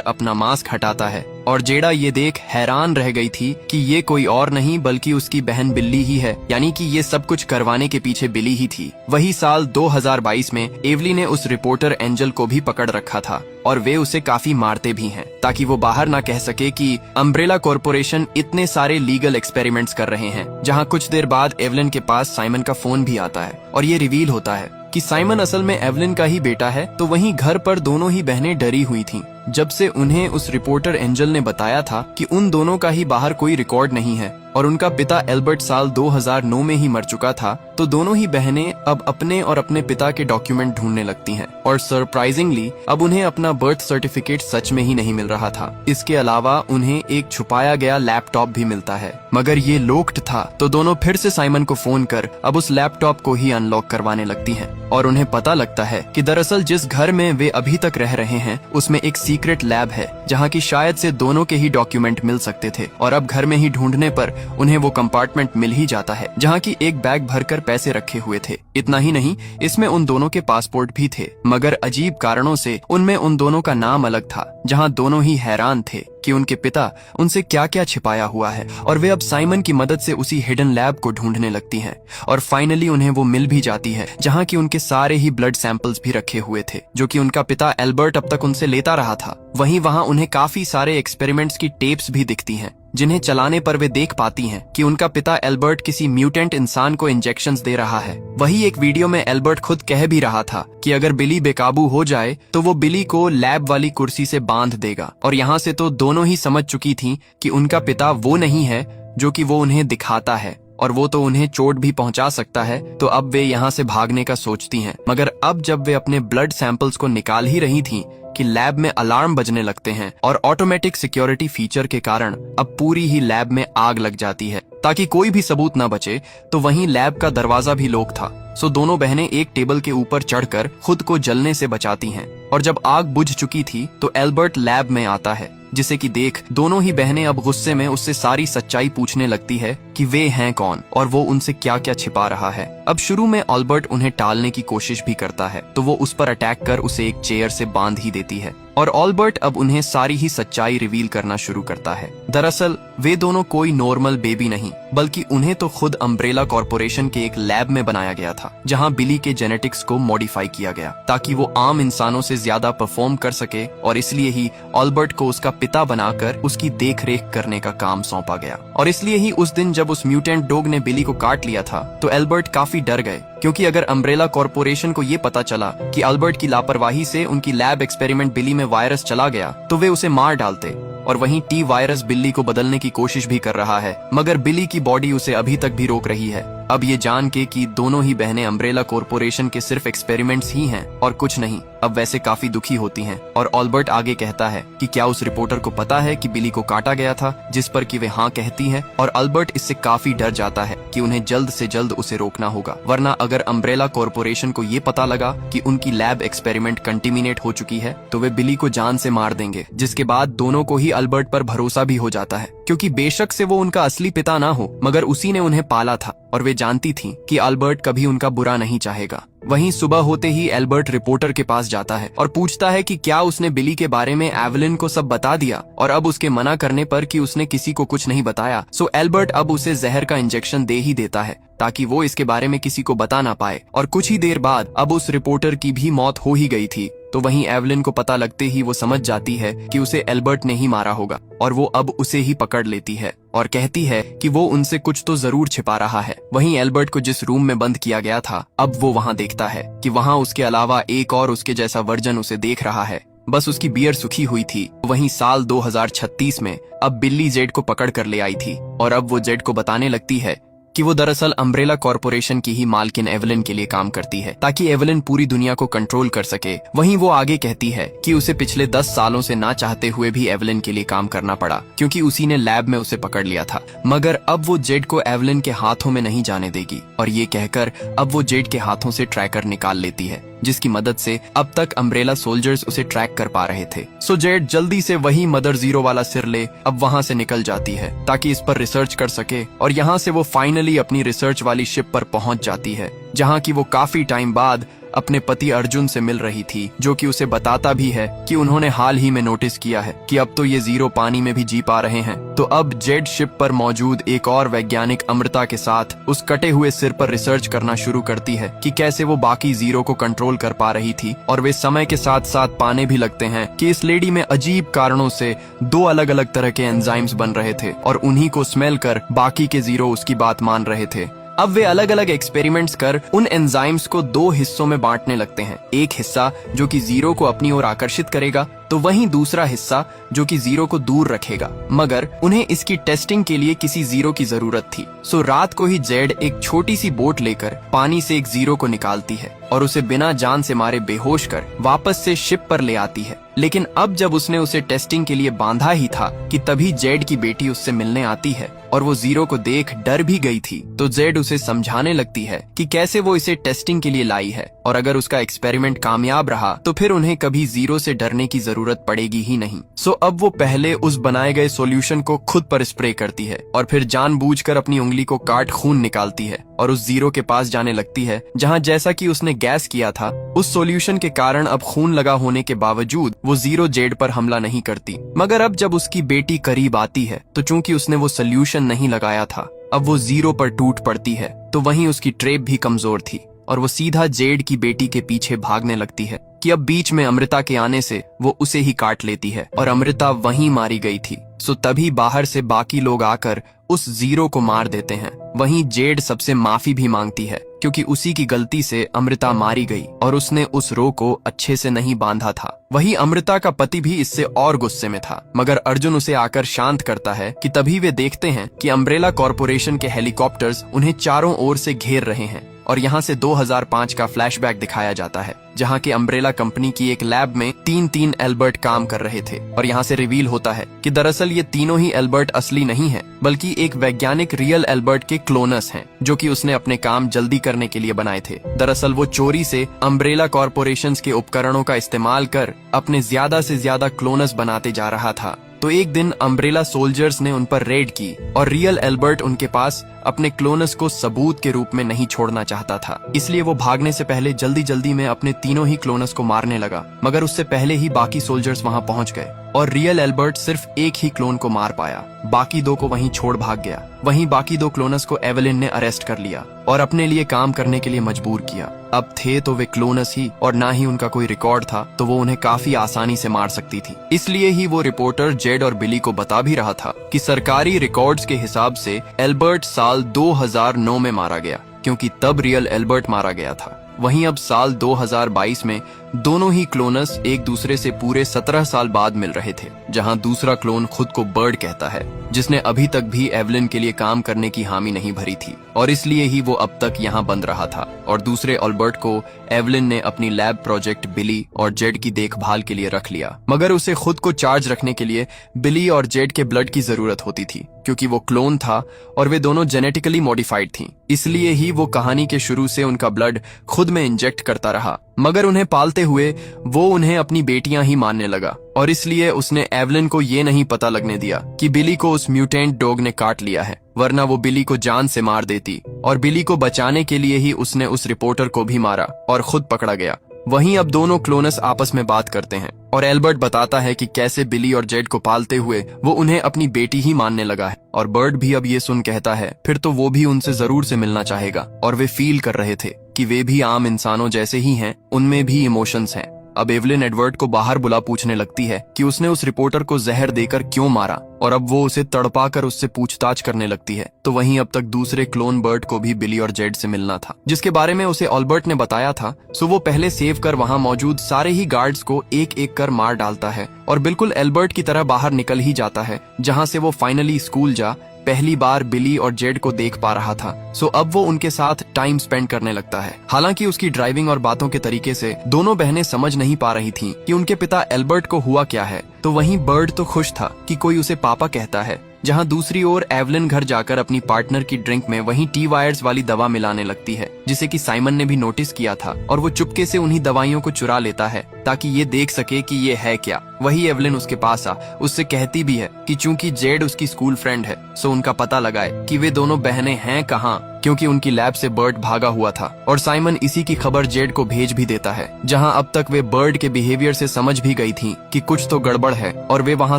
Speaker 1: अपना मास्क हटाता है और जेडा ये देख हैरान रह गई थी कि ये कोई और नहीं बल्कि उसकी बहन बिल्ली ही है, यानी कि ये सब कुछ करवाने के पीछे बिल्ली ही थी। वही साल 2022 में एवली ने उस रिपोर्टर एंजल को भी पकड़ रखा था और वे उसे काफी मारते भी हैं ताकि वो बाहर ना कह सके कि अम्ब्रेला कॉर्पोरेशन इतने सारे लीगल एक्सपेरिमेंट्स कर रहे हैं। जहाँ कुछ देर बाद एवलिन के पास साइमन का फोन भी आता है और ये रिवील होता है कि साइमन असल में एवलिन का ही बेटा है। तो वहीं घर पर दोनों ही बहनें डरी हुई थीं जब से उन्हें उस रिपोर्टर एंजल ने बताया था कि उन दोनों का ही बाहर कोई रिकॉर्ड नहीं है और उनका पिता एल्बर्ट साल 2009 में ही मर चुका था। तो दोनों ही बहनें अब अपने और अपने पिता के डॉक्यूमेंट ढूंढने लगती हैं और सरप्राइजिंगली अब उन्हें अपना बर्थ सर्टिफिकेट सच में ही नहीं मिल रहा था। इसके अलावा उन्हें एक छुपाया गया लैपटॉप भी मिलता है, मगर ये लॉक्ड था। तो दोनों फिर से साइमन को फोन कर अब उस लैपटॉप को ही अनलॉक करवाने लगती हैं और उन्हें पता लगता है कि दरअसल जिस घर में वे अभी तक रह रहे हैं उसमें एक सीक्रेट लैब है जहाँ की शायद से दोनों के ही डॉक्यूमेंट मिल सकते थे। और अब घर में ही ढूंढने पर उन्हें वो कंपार्टमेंट मिल ही जाता है जहाँ की एक बैग भरकर पैसे रखे हुए थे। इतना ही नहीं, इसमें उन दोनों के पासपोर्ट भी थे, मगर अजीब कारणों से उनमें उन दोनों का नाम अलग था। जहाँ दोनों ही हैरान थे कि उनके पिता उनसे क्या क्या छिपाया हुआ है और वे अब साइमन की मदद से उसी हिडन लैब को ढूंढने लगती हैं और फाइनली उन्हें वो मिल भी जाती है जहाँ की उनके सारे ही ब्लड सैंपल्स भी रखे हुए थे जो कि उनका पिता एल्बर्ट अब तक उनसे लेता रहा था। वहीं वहाँ उन्हें काफी सारे एक्सपेरिमेंट्स की टेप्स भी दिखती हैं जिन्हें चलाने पर वे देख पाती हैं कि उनका पिता एल्बर्ट किसी म्यूटेंट इंसान को इंजेक्शंस दे रहा है। वही एक वीडियो में एल्बर्ट खुद कह भी रहा था कि अगर बिली बेकाबू हो जाए तो वो बिली को लैब वाली कुर्सी से बांध देगा। और यहाँ से तो दोनों ही समझ चुकी थीं कि उनका पिता वो नहीं है जो कि वो उन्हें दिखाता है और वो तो उन्हें चोट भी पहुंचा सकता है। तो अब वे यहाँ से भागने का सोचती हैं, मगर अब जब वे अपने ब्लड सैंपल्स को निकाल ही रही थीं कि लैब में अलार्म बजने लगते हैं और ऑटोमेटिक सिक्योरिटी फीचर के कारण अब पूरी ही लैब में आग लग जाती है ताकि कोई भी सबूत न बचे। तो वहीं लैब का दरवाजा भी लॉक था। सो दोनों बहनें एक टेबल के ऊपर चढ़कर खुद को जलने से बचाती हैं और जब आग बुझ चुकी थी तो एल्बर्ट लैब में आता है, जिसे कि देख दोनों ही बहनें अब गुस्से में उससे सारी सच्चाई पूछने लगती है कि वे हैं कौन और वो उनसे क्या क्या छिपा रहा है। अब शुरू में एल्बर्ट उन्हें टालने की कोशिश भी करता है तो वो उस पर अटैक कर उसे एक चेयर से बांध ही देती है और एल्बर्ट अब उन्हें सारी ही सच्चाई रिवील करना शुरू करता है। दरअसल वे दोनों कोई नॉर्मल बेबी नहीं बल्कि उन्हें तो खुद अम्ब्रेला कॉर्पोरेशन के एक लैब में बनाया गया था जहां बिली के जेनेटिक्स को मॉडिफाई किया गया ताकि वो आम इंसानों से ज्यादा परफॉर्म कर सके और इसलिए ही एल्बर्ट को उसका पिता बनाकर उसकी देखरेख करने का काम सौंपा गया। और इसलिए ही उस दिन जब उस म्यूटेंट डॉग ने बिली को काट लिया था तो एल्बर्ट काफी डर गए, क्योंकि अगर अम्ब्रेला कॉर्पोरेशन को ये पता चला कि एल्बर्ट की लापरवाही से उनकी लैब एक्सपेरिमेंट बिली में वायरस चला गया तो वे उसे मार डालते। और वहीं टी वायरस बिल्ली को बदलने की कोशिश भी कर रहा है, मगर बिली की बॉडी उसे अभी तक भी रोक रही है। अब ये जान के कि दोनों ही बहनें अम्ब्रेला कॉर्पोरेशन के सिर्फ एक्सपेरिमेंट्स ही हैं और कुछ नहीं, अब वैसे काफी दुखी होती हैं। और एल्बर्ट आगे कहता है कि क्या उस रिपोर्टर को पता है कि बिली को काटा गया था, जिस पर कि वे हाँ कहती है। और एल्बर्ट इससे काफी डर जाता है कि उन्हें जल्द से जल्द उसे रोकना होगा, वरना अगर अम्ब्रेला कॉर्पोरेशन को ये पता लगा कि उनकी लैब एक्सपेरिमेंट कंटिमिनेट हो चुकी है तो वे बिली को जान से मार देंगे। जिसके बाद दोनों को ही एल्बर्ट पर भरोसा भी हो जाता है, क्योंकि बेशक से वो उनका असली पिता ना हो मगर उसी ने उन्हें पाला था और वे जानती थीं कि एल्बर्ट कभी उनका बुरा नहीं चाहेगा। वहीं सुबह होते ही एल्बर्ट रिपोर्टर के पास जाता है और पूछता है कि क्या उसने बिली के बारे में एवलिन को सब बता दिया, और अब उसके मना करने पर कि उसने किसी को कुछ नहीं बताया, सो एल्बर्ट अब उसे जहर का इंजेक्शन दे ही देता है ताकि वो इसके बारे में किसी को बता ना पाए। और कुछ ही देर बाद अब उस रिपोर्टर की भी मौत हो ही गई थी। तो वहीं एवलिन को पता लगते ही वो समझ जाती है कि उसे एल्बर्ट ने ही मारा होगा, और वो अब उसे ही पकड़ लेती है और कहती है कि वो उनसे कुछ तो जरूर छिपा रहा है। वहीं एल्बर्ट को जिस रूम में बंद किया गया था, अब वो वहाँ देखता है कि वहाँ उसके अलावा एक और उसके जैसा वर्जन उसे देख रहा है, बस उसकी बियर सूखी हुई थी। वहीं साल 2036 में अब बिल्ली जेड को पकड़ कर ले आई थी, और अब वो जेड को बताने लगती है कि वो दरअसल अम्ब्रेला कॉर्पोरेशन की ही मालकिन एवलिन के लिए काम करती है ताकि एवलिन पूरी दुनिया को कंट्रोल कर सके। वहीं वो आगे कहती है कि उसे पिछले 10 सालों से ना चाहते हुए भी एवलिन के लिए काम करना पड़ा क्योंकि उसी ने लैब में उसे पकड़ लिया था, मगर अब वो जेड को एवलिन के हाथों में नहीं जाने देगी। और ये कहकर अब वो जेड के हाथों से ट्रैकर निकाल लेती है, जिसकी मदद से अब तक अम्ब्रेला सोल्जर्स उसे ट्रैक कर पा रहे थे। सो जेड जल्दी से वही मदर जीरो वाला सिर ले अब वहाँ से निकल जाती है ताकि इस पर रिसर्च कर सके, और यहाँ से वो फाइनली अपनी रिसर्च वाली शिप पर पहुंच जाती है, जहाँ की वो काफी टाइम बाद अपने पति अर्जुन से मिल रही थी, जो कि उसे बताता भी है कि उन्होंने हाल ही में नोटिस किया है कि अब तो ये जीरो पानी में भी जी पा रहे हैं। तो अब जेड शिप पर मौजूद एक और वैज्ञानिक अमृता के साथ उस कटे हुए सिर पर रिसर्च करना शुरू करती है कि कैसे वो बाकी जीरो को कंट्रोल कर पा रही थी, और वे समय के साथ साथ पाने भी लगते हैं कि इस लेडी में अजीब कारणों से 2 अलग अलग तरह के एंजाइम्स बन रहे थे, और उन्हीं को स्मेल कर बाकी के जीरो उसकी बात मान रहे थे। अब वे अलग अलग एक्सपेरिमेंट्स कर उन एंजाइम्स को 2 हिस्सों में बांटने लगते हैं, एक हिस्सा जो कि जीरो को अपनी ओर आकर्षित करेगा, तो वहीं दूसरा हिस्सा जो कि जीरो को दूर रखेगा। मगर उन्हें इसकी टेस्टिंग के लिए किसी जीरो की जरूरत थी। सो रात को ही जेड एक छोटी सी बोट लेकर पानी से एक जीरो को निकालती है और उसे बिना जान से मारे बेहोश कर वापस से शिप पर ले आती है। लेकिन अब जब उसने उसे टेस्टिंग के लिए बांधा ही था कि तभी जेड की बेटी उससे मिलने आती है, और वो जीरो को देख डर भी गई थी। तो जेड उसे समझाने लगती है कि कैसे वो इसे टेस्टिंग के लिए लाई है, और अगर उसका एक्सपेरिमेंट कामयाब रहा तो फिर उन्हें कभी जीरो से डरने की जरूरत पड़ेगी ही नहीं। सो अब वो पहले उस बनाए गए सॉल्यूशन को खुद पर स्प्रे करती है और फिर जानबूझकर अपनी उंगली को काट खून निकालती है और उस जीरो के पास जाने लगती है, जहाँ जैसा कि उसने गैस किया था उस सॉल्यूशन के कारण अब खून लगा होने के बावजूद वो जीरो जेड पर हमला नहीं करती। मगर अब जब उसकी बेटी करीब आती है तो चूंकि उसने वो सॉल्यूशन नहीं लगाया था, अब वो जीरो पर टूट पड़ती है। तो वहीं उसकी ट्रेप भी कमजोर थी और वो सीधा जेड की बेटी के पीछे भागने लगती है कि अब बीच में अमृता के आने से वो उसे ही काट लेती है, और अमृता वहीं मारी गई थी। सो तभी बाहर से बाकी लोग आकर उस जीरो को मार देते हैं। वहीं जेड सबसे माफी भी मांगती है क्योंकि उसी की गलती से अमृता मारी गई और उसने उस रो को अच्छे से नहीं बांधा था। वहीं अमृता का पति भी इससे और गुस्से में था, मगर अर्जुन उसे आकर शांत करता है कि तभी वे देखते हैं कि अम्ब्रेला कॉर्पोरेशन के हेलीकॉप्टर्स उन्हें चारों ओर से घेर रहे हैं। और यहाँ से 2005 का फ्लैशबैक दिखाया जाता है, जहाँ की अम्ब्रेला कंपनी की एक लैब में 3 एल्बर्ट काम कर रहे थे। और यहाँ से रिवील होता है कि दरअसल ये तीनों ही एल्बर्ट असली नहीं है, बल्कि एक वैज्ञानिक रियल एल्बर्ट के क्लोनस हैं, जो कि उसने अपने काम जल्दी करने के लिए बनाए थे। दरअसल वो चोरी से अम्ब्रेला कॉर्पोरेशन के उपकरणों का इस्तेमाल कर अपने ज्यादा से ज्यादा क्लोनस बनाते जा रहा था। तो एक दिन अम्ब्रेला सोल्जर्स ने उन पर रेड की और रियल एल्बर्ट उनके पास अपने क्लोनस को सबूत के रूप में नहीं छोड़ना चाहता था, इसलिए वो भागने से पहले जल्दी जल्दी में अपने तीनों ही क्लोनस को मारने लगा। मगर उससे पहले ही बाकी सोल्जर्स वहां पहुंच गए और रियल एल्बर्ट सिर्फ एक ही क्लोन को मार पाया, बाकी 2 को वहीं छोड़ भाग गया। वहीं बाकी 2 क्लोनस को एवलिन ने अरेस्ट कर लिया और अपने लिए काम करने के लिए मजबूर किया। अब थे तो वे क्लोनस ही और ना ही उनका कोई रिकॉर्ड था, तो वो उन्हें काफी आसानी से मार सकती थी। इसलिए ही वो रिपोर्टर जेड और बिली को बता भी रहा था कि सरकारी रिकॉर्ड्स के हिसाब से एल्बर्ट साल 2009 में मारा गया, क्योंकि तब रियल एल्बर्ट मारा गया था। वहीं अब साल 2022 में दोनों ही क्लोनस एक दूसरे से पूरे 17 साल बाद मिल रहे थे, जहां दूसरा क्लोन खुद को बर्ड कहता है, जिसने अभी तक भी एवलिन के लिए काम करने की हामी नहीं भरी थी और इसलिए ही वो अब तक यहाँ बंद रहा था। और दूसरे एल्बर्ट को एवलिन ने अपनी लैब प्रोजेक्ट बिली और जेड की देखभाल के लिए रख लिया, मगर उसे खुद को चार्ज रखने के लिए बिली और जेड के ब्लड की जरूरत होती थी, क्योंकि वो क्लोन था और वे दोनों जेनेटिकली मॉडिफाइड थी। इसलिए ही वो कहानी के शुरू से उनका ब्लड खुद में इंजेक्ट करता रहा मगर उन्हें पालते हुए वो उन्हें अपनी बेटियां ही मानने लगा और इसलिए उसने एवलिन को ये नहीं पता लगने दिया कि बिली को उस म्यूटेंट डॉग ने काट लिया है, वरना वो बिली को जान से मार देती। और बिली को बचाने के लिए ही उसने उस रिपोर्टर को भी मारा और खुद पकड़ा गया। वहीं अब दोनों क्लोनस आपस में बात करते हैं और एल्बर्ट बताता है कि कैसे बिली और जेड को पालते हुए वो उन्हें अपनी बेटी ही मानने लगा है। और बर्ड भी अब ये सुन कहता है फिर तो वो भी उनसे जरूर से मिलना चाहेगा। और वे फील कर रहे थे कि वे भी आम इंसानों जैसे ही हैं, उनमें भी इमोशंस हैं। अब एवलिन एडवर्ड को बाहर बुला पूछने लगती है कि उसने उस रिपोर्टर को जहर देकर क्यों मारा, और अब वो उसे तड़पा कर उससे पूछताछ करने लगती है। तो वहीं अब तक दूसरे क्लोन बर्ड को भी बिली और जेड से मिलना था, जिसके बारे में उसे ऑल्बर्ट ने बताया था। सो वो पहले सेव कर वहां मौजूद सारे ही गार्ड्स को एक एक कर मार डालता है और बिल्कुल एल्बर्ट की तरह बाहर निकल ही जाता है, जहां से वो फाइनली स्कूल जा पहली बार बिली और जेड को देख पा रहा था। सो अब वो उनके साथ टाइम स्पेंड करने लगता है। हालांकि उसकी ड्राइविंग और बातों के तरीके से दोनों बहनें समझ नहीं पा रही थीं कि उनके पिता एल्बर्ट को हुआ क्या है। तो वहीं बर्ड तो खुश था कि कोई उसे पापा कहता है, जहां दूसरी ओर एवलिन घर जाकर अपनी पार्टनर की ड्रिंक में वही टी वायर्स वाली दवा मिलाने लगती है, जिसे कि साइमन ने भी नोटिस किया था। और वो चुपके से उन्हीं दवाइयों को चुरा लेता है ताकि ये देख सके कि ये है क्या। वही एवलिन उसके पास उससे कहती भी है कि चूंकि जेड उसकी स्कूल फ्रेंड है, सो उनका पता लगाए कि वे दोनों बहनें हैं कहाँ, क्योंकि उनकी लैब से बर्ड भागा हुआ था। और साइमन इसी की खबर जेड को भेज भी देता है, जहां अब तक वे बर्ड के बिहेवियर से समझ भी गई थीं कि कुछ तो गड़बड़ है और वे वहां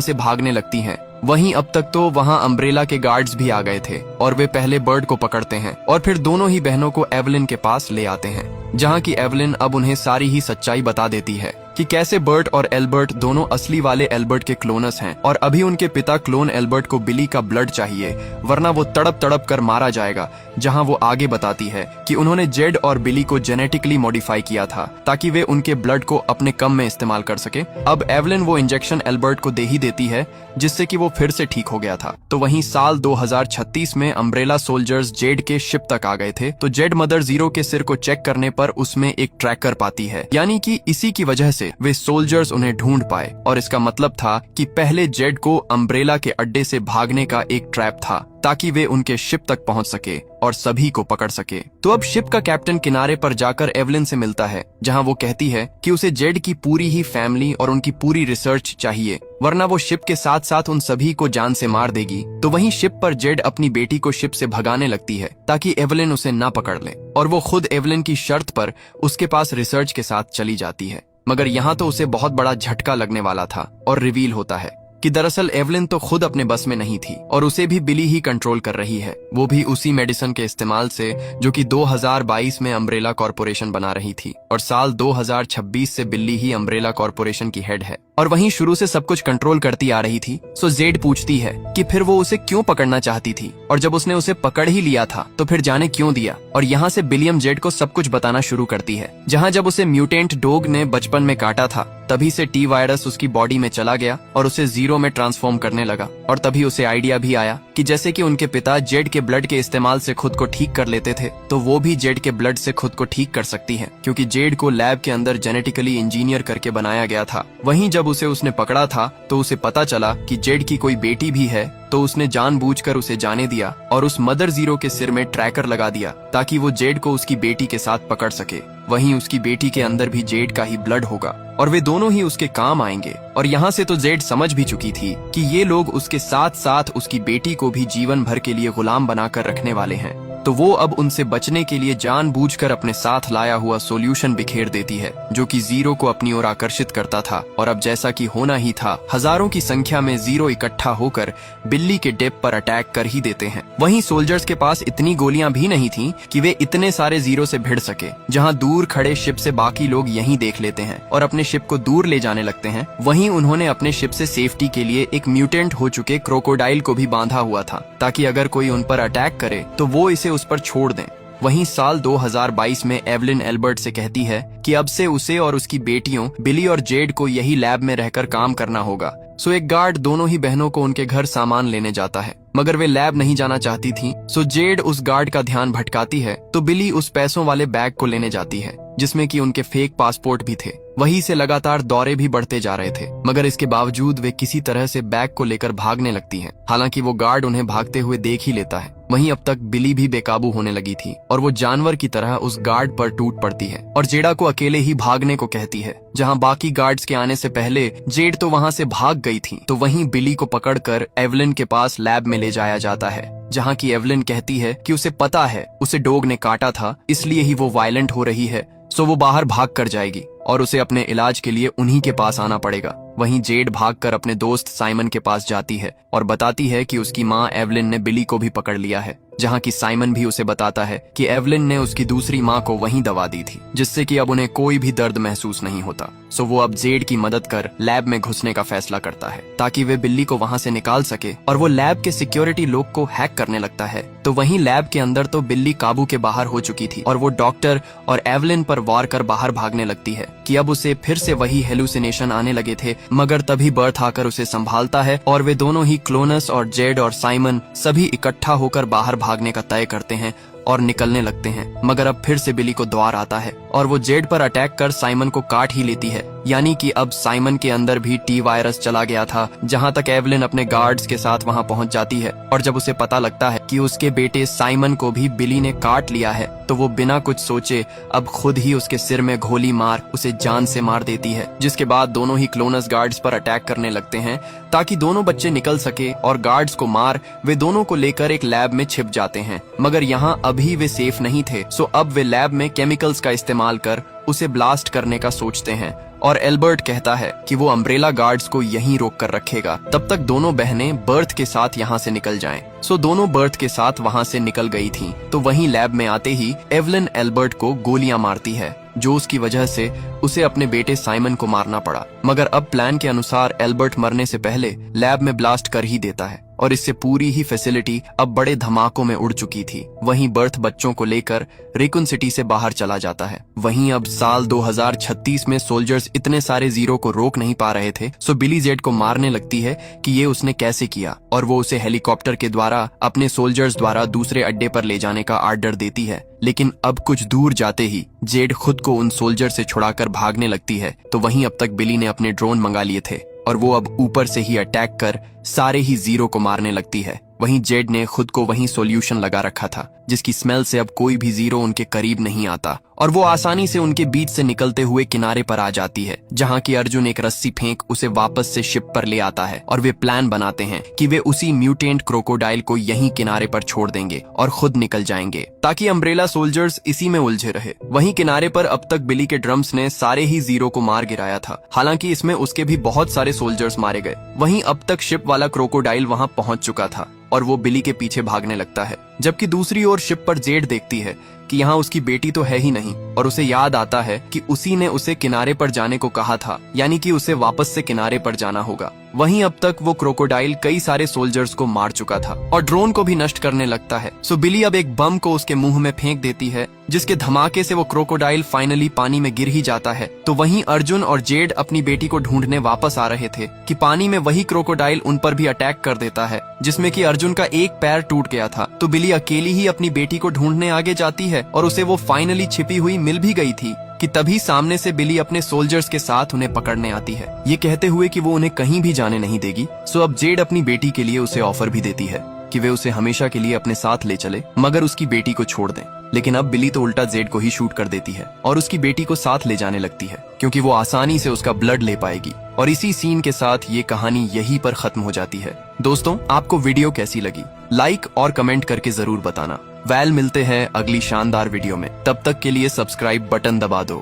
Speaker 1: से भागने लगती हैं। वहीं अब तक तो वहां अम्ब्रेला के गार्ड्स भी आ गए थे और वे पहले बर्ड को पकड़ते हैं और फिर दोनों ही बहनों को एवलिन के पास ले आते हैं, जहां की एवलिन अब उन्हें सारी ही सच्चाई बता देती है कि कैसे बर्ट और एल्बर्ट दोनों असली वाले एल्बर्ट के क्लोनस हैं और अभी उनके पिता क्लोन एल्बर्ट को बिली का ब्लड चाहिए, वरना वो तड़प तड़प कर मारा जाएगा। जहां वो आगे बताती है कि उन्होंने जेड और बिली को जेनेटिकली मॉडिफाई किया था ताकि वे उनके ब्लड को अपने कम में इस्तेमाल कर सके। अब एवलिन वो इंजेक्शन एल्बर्ट को दे ही देती है, जिससे कि वो फिर से ठीक हो गया था। तो वहीं साल 2036 में अम्ब्रेला सोल्जर्स जेड के शिप तक आ गए थे। तो जेड मदर जीरो के सिर को चेक करने पर उसमें एक ट्रैकर पाती है, यानी कि इसी की वजह से वे सोल्जर्स उन्हें ढूंढ पाए। और इसका मतलब था कि पहले जेड को अम्ब्रेला के अड्डे से भागने का एक ट्रैप था ताकि वे उनके शिप तक पहुंच सके और सभी को पकड़ सके। तो अब शिप का कैप्टन किनारे पर जाकर एवलिन से मिलता है, जहां वो कहती है कि उसे जेड की पूरी ही फैमिली और उनकी पूरी रिसर्च चाहिए, वरना वो शिप के साथ साथ उन सभी को जान से मार देगी। तो वहीं शिप पर जेड अपनी बेटी को शिप से भगाने लगती है ताकि एवलिन उसे ना पकड़ ले, और वो खुद एवलिन की शर्त पर उसके पास रिसर्च के साथ चली जाती है। मगर यहाँ तो उसे बहुत बड़ा झटका लगने वाला था और रिवील होता है कि दरअसल एवलिन तो खुद अपने बस में नहीं थी और उसे भी बिली ही कंट्रोल कर रही है, वो भी उसी मेडिसिन के इस्तेमाल से जो कि 2022 में अम्ब्रेला कॉर्पोरेशन बना रही थी। और साल 2026 से बिल्ली ही अम्ब्रेला कॉर्पोरेशन की हेड है और वहीं शुरू से सब कुछ कंट्रोल करती आ रही थी। सो जेड पूछती है कि फिर वो उसे क्यों पकड़ना चाहती थी, और जब उसने उसे पकड़ ही लिया था तो फिर जाने क्यों दिया। और यहाँ से बिलियम जेड को सब कुछ बताना शुरू करती है, जहाँ जब उसे म्यूटेंट डॉग ने बचपन में काटा था तभी से टी वायरस उसकी बॉडी में चला गया और उसे जीरो में ट्रांसफॉर्म करने लगा। और तभी उसे आइडिया भी आया कि जैसे कि उनके पिता जेड के ब्लड के इस्तेमाल से खुद को ठीक कर लेते थे, तो वो भी जेड के ब्लड से खुद को ठीक कर सकती है, क्योंकि जेड को लैब के अंदर जेनेटिकली इंजीनियर करके बनाया गया था। वहीं जब उसे उसने पकड़ा था तो उसे पता चला कि जेड की कोई बेटी भी है, तो उसने जानबूझकर उसे जाने दिया और उस मदर जीरो के सिर में ट्रैकर लगा दिया ताकि वो जेड को उसकी बेटी के साथ पकड़ सके। वहीं उसकी बेटी के अंदर भी जेड का ही ब्लड होगा और वे दोनों ही उसके काम आएंगे। और यहाँ से तो जेड समझ भी चुकी थी कि ये लोग उसके साथ साथ उसकी बेटी को भी जीवन भर के लिए गुलाम बनाकर रखने वाले हैं। तो वो अब उनसे बचने के लिए जानबूझकर अपने साथ लाया हुआ सॉल्यूशन बिखेर देती है, जो कि जीरो को अपनी ओर आकर्षित करता था। और अब जैसा कि होना ही था, हजारों की संख्या में जीरो इकट्ठा होकर बिल्ली के डेप पर अटैक कर ही देते हैं। वहीं सोल्जर्स के पास इतनी गोलियां भी नहीं थीं कि वे इतने सारे जीरो से भिड़ सके। जहां दूर खड़े शिप से बाकी लोग यहीं देख लेते हैं और अपने शिप को दूर ले जाने लगते हैं। वहीं उन्होंने अपने शिप से सेफ्टी के लिए एक म्यूटेंट हो चुके क्रोकोडाइल को भी बांधा हुआ था, ताकि अगर कोई उन पर अटैक करे तो वो इसे उस पर छोड़ दें। वहीं साल 2022 में एवलिन एल्बर्ट से कहती है कि अब से उसे और उसकी बेटियों बिली और जेड को यही लैब में रहकर काम करना होगा। सो एक गार्ड दोनों ही बहनों को उनके घर सामान लेने जाता है, मगर वे लैब नहीं जाना चाहती थीं। सो जेड उस गार्ड का ध्यान भटकाती है तो बिली उस पैसों वाले बैग को लेने जाती है, जिसमें कि उनके फेक पासपोर्ट भी थे। वहीं से लगातार दौरे भी बढ़ते जा रहे थे, मगर इसके बावजूद वे किसी तरह से बैग को लेकर भागने लगती हैं। हालांकि वो गार्ड उन्हें भागते हुए देख ही लेता है। वहीं अब तक बिली भी बेकाबू होने लगी थी और वो जानवर की तरह उस गार्ड पर टूट पड़ती है और जेडा को अकेले ही भागने को कहती है। जहां बाकी गार्ड्स के आने से पहले जेड तो वहां से भाग गई थी, तो वहीं बिली को पकड़कर एवलिन के पास लैब में ले जाया जाता है, जहां की एवलिन कहती है कि उसे पता है उसे डॉग ने काटा था, इसलिए ही वो वायलेंट हो रही है, सो वो बाहर भाग कर जाएगी और उसे अपने इलाज के लिए उन्हीं के पास आना पड़ेगा। वहीं जेड भागकर अपने दोस्त साइमन के पास जाती है और बताती है कि उसकी माँ एवलिन ने बिली को भी पकड़ लिया है, जहां की साइमन भी उसे बताता है कि एवलिन ने उसकी दूसरी माँ को वहीं दवा दी थी, जिससे कि अब उन्हें कोई भी दर्द महसूस नहीं होता। सो वो अब जेड की मदद कर लैब में घुसने का फैसला करता है ताकि वे बिल्ली को वहां से निकाल सके, और वो लैब के सिक्योरिटी लोग को हैक करने लगता है। तो वहीं लैब के अंदर तो बिल्ली काबू के बाहर हो चुकी थी और वो डॉक्टर और एवलिन पर वार कर बाहर भागने लगती है कि अब उसे फिर से वही हेलुसिनेशन आने लगे थे, मगर तभी बर्थ आकर उसे संभालता है और वे दोनों ही क्लोनस और जेड और साइमन सभी इकट्ठा होकर बाहर भागने का तय करते हैं और निकलने लगते हैं। मगर अब फिर से बिली को द्वार आता है और वो जेड पर अटैक कर साइमन को काट ही लेती है, यानी कि अब साइमन के अंदर भी टी वायरस चला गया था। जहां तक एवलिन अपने गार्ड्स के साथ वहां पहुंच जाती है और जब उसे पता लगता है कि उसके बेटे साइमन को भी बिली ने काट लिया है, तो वो बिना कुछ सोचे अब खुद ही उसके सिर में गोली मार उसे जान से मार देती है। जिसके बाद दोनों ही क्लोनस गार्ड्स पर अटैक करने लगते हैं ताकि दोनों बच्चे निकल सके, और गार्ड्स को मार वे दोनों को लेकर एक लैब में छिप जाते हैं। मगर यहाँ अभी वे सेफ नहीं थे, सो अब वे लैब में केमिकल्स का इस्तेमाल कर उसे ब्लास्ट करने का सोचते हैं, और एल्बर्ट कहता है कि वो अम्ब्रेला गार्ड्स को यहीं रोक कर रखेगा, तब तक दोनों बहनें बर्थ के साथ यहाँ से निकल जाएं। सो दोनों बर्थ के साथ वहाँ से निकल गई थीं। तो वहीं लैब में आते ही एवलिन एल्बर्ट को गोलियां मारती है, जो उसकी वजह से उसे अपने बेटे साइमन को मारना पड़ा। मगर अब प्लान के अनुसार एल्बर्ट मरने से पहले लैब में ब्लास्ट कर ही देता है और इससे पूरी ही फैसिलिटी अब बड़े धमाकों में उड़ चुकी थी। वहीं बर्थ बच्चों को लेकर रेकुन सिटी से बाहर चला जाता है। वहीं अब साल 2036 में सोल्जर्स इतने सारे जीरो को रोक नहीं पा रहे थे, सो बिली जेड को मारने लगती है कि ये उसने कैसे किया, और वो उसे हेलीकॉप्टर के द्वारा अपने सोल्जर्स द्वारा दूसरे अड्डे पर ले जाने का आर्डर देती है। लेकिन अब कुछ दूर जाते ही जेड खुद को उन सोल्जर से छुड़ाकर भागने लगती है। तो वहीं अब तक बिली ने अपने ड्रोन मंगा लिए थे और वो अब ऊपर से ही अटैक कर सारे ही जीरो को मारने लगती है। वहीं जेड ने खुद को वहीं सॉल्यूशन लगा रखा था, जिसकी स्मेल से अब कोई भी जीरो उनके करीब नहीं आता, और वो आसानी से उनके बीच से निकलते हुए किनारे पर आ जाती है, जहां की अर्जुन एक रस्सी फेंक उसे वापस से शिप पर ले आता है। और वे प्लान बनाते हैं कि वे उसी म्यूटेंट क्रोकोडाइल को यहीं किनारे पर छोड़ देंगे और खुद निकल जाएंगे, ताकि अम्ब्रेला सोल्जर्स इसी में उलझे रहे। वहीं किनारे पर अब तक बिली के ड्रम्स ने सारे ही जीरो को मार गिराया था, हालांकि इसमें उसके भी बहुत सारे सोल्जर्स मारे गए। वहीं अब तक शिप वाला क्रोकोडाइल वहां पहुंच चुका था और वो बिली के पीछे भागने लगता है, जबकि दूसरी ओर शिप पर जेड देखती है कि यहाँ उसकी बेटी तो है ही नहीं, और उसे याद आता है कि उसी ने उसे किनारे पर जाने को कहा था, यानी कि उसे वापस से किनारे पर जाना होगा। वहीं अब तक वो क्रोकोडाइल कई सारे सोल्जर्स को मार चुका था और ड्रोन को भी नष्ट करने लगता है। सो बिली अब एक बम को उसके मुंह में फेंक देती है, जिसके धमाके से वो क्रोकोडाइल फाइनली पानी में गिर ही जाता है। तो वहीं अर्जुन और जेड अपनी बेटी को ढूंढने वापस आ रहे थे कि पानी में वही क्रोकोडाइल उन पर भी अटैक कर देता है, जिसमें कि अर्जुन का एक पैर टूट गया था। तो बिली अकेली ही अपनी बेटी को ढूंढने आगे जाती है और उसे वो फाइनली छिपी हुई मिल भी गई थी कि तभी सामने से बिली अपने सोल्जर्स के साथ उन्हें पकड़ने आती है, ये कहते हुए कि वो उन्हें कहीं भी जाने नहीं देगी। सो अब जेड अपनी बेटी के लिए उसे ऑफर भी देती है कि वे उसे हमेशा के लिए अपने साथ ले चले, मगर उसकी बेटी को छोड़ दें। लेकिन अब बिली तो उल्टा जेड को ही शूट कर देती है और उसकी बेटी को साथ ले जाने लगती है, क्योंकि वो आसानी से उसका ब्लड ले पाएगी। और इसी सीन के साथ ये कहानी यहीं पर खत्म हो जाती है। दोस्तों, आपको वीडियो कैसी लगी? लाइक और कमेंट करके जरूर बताना। वेल, मिलते हैं अगली शानदार वीडियो में। तब तक के लिए सब्सक्राइब बटन दबा दो।